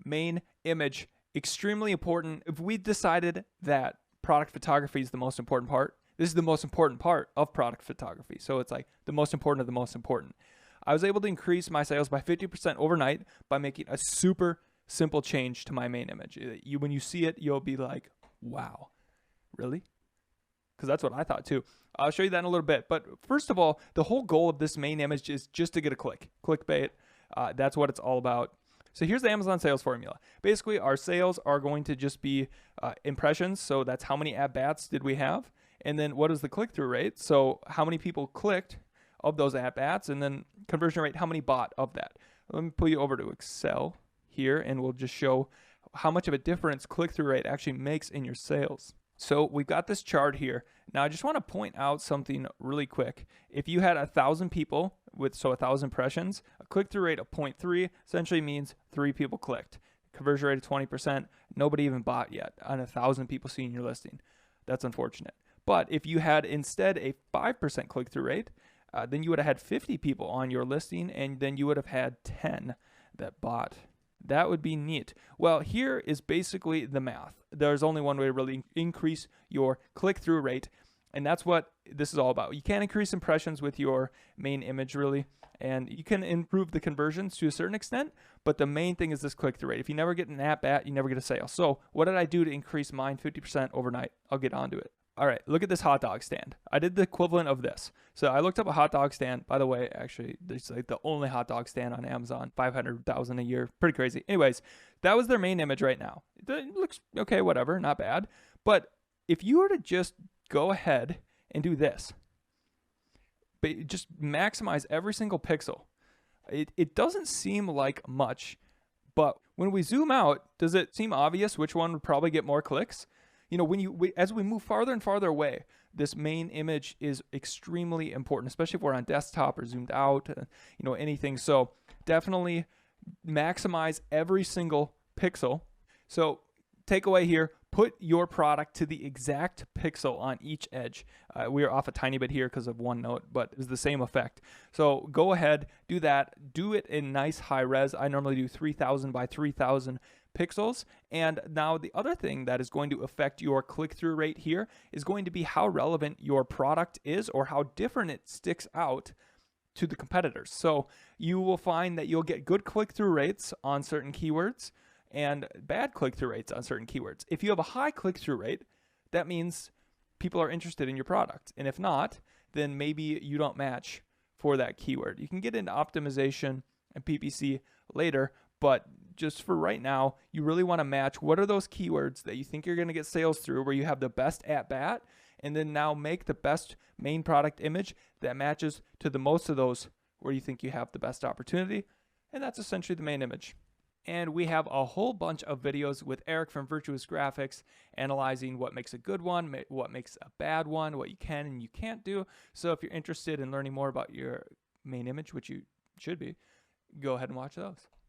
main image, extremely important. If we decided that product photography is the most important part, this is the most important part of product photography. So it's like the most important of the most important. I was able to increase my sales by 50% overnight by making a super simple change to my main image. When you see it, you'll be like, wow, really? Because that's what I thought too. I'll show you that in a little bit. But first of all, the whole goal of this main image is just to get a click. Clickbait. That's what it's all about. So here's the Amazon sales formula. Basically, our sales are going to just be impressions. So that's how many at-bats did we have? And then what is the click-through rate? So how many people clicked of those at-bats? And then conversion rate, how many bought of that? Let me pull you over to Excel here, and we'll just show how much of a difference click-through rate actually makes in your sales. So we've got this chart here. Now I just want to point out something really quick. If you had 1,000 people with 1,000 impressions, a click-through rate of 0.3 essentially means 3 people clicked. Conversion rate of 20%, nobody even bought yet on 1,000 people seeing your listing. That's unfortunate. But if you had instead a 5% click-through rate, then you would have had 50 people on your listing, and then you would have had 10 that bought. That would be neat. Well, here is basically the math. There's only one way to really increase your click-through rate, and that's what this is all about. You can't increase impressions with your main image, really, and you can improve the conversions to a certain extent, but the main thing is this click-through rate. If you never get an at-bat, you never get a sale. So what did I do to increase mine 50% overnight? I'll get onto it. All right, look at this hot dog stand. I did the equivalent of this. So I looked up a hot dog stand. By the way, actually, it's like the only hot dog stand on Amazon, 500,000 a year. Pretty crazy. Anyways, that was their main image right now. It looks okay, whatever, not bad. But if you were to just go ahead and do this, just maximize every single pixel, it doesn't seem like much. But when we zoom out, does it seem obvious which one would probably get more clicks? You know, as we move farther and farther away, this main image is extremely important, especially if we're on desktop or zoomed out, anything. So definitely maximize every single pixel. So takeaway here, put your product to the exact pixel on each edge. We are off a tiny bit here because of OneNote, but it's the same effect. So go ahead, do that. Do it in nice high res. I normally do 3,000 by 3,000 pixels. And now the other thing that is going to affect your click-through rate here is going to be how relevant your product is or how different it sticks out to the competitors. So you will find that you'll get good click-through rates on certain keywords and bad click-through rates on certain keywords. If you have a high click-through rate, that means people are interested in your product. And if not, then maybe you don't match for that keyword. You can get into optimization and PPC later, but just for right now, you really want to match what are those keywords that you think you're going to get sales through where you have the best at bat, and then now make the best main product image that matches to the most of those where you think you have the best opportunity. And that's essentially the main image. And we have a whole bunch of videos with Eric from Virtuous Graphics analyzing what makes a good one, what makes a bad one, what you can and you can't do. So if you're interested in learning more about your main image, which you should be, go ahead and watch those.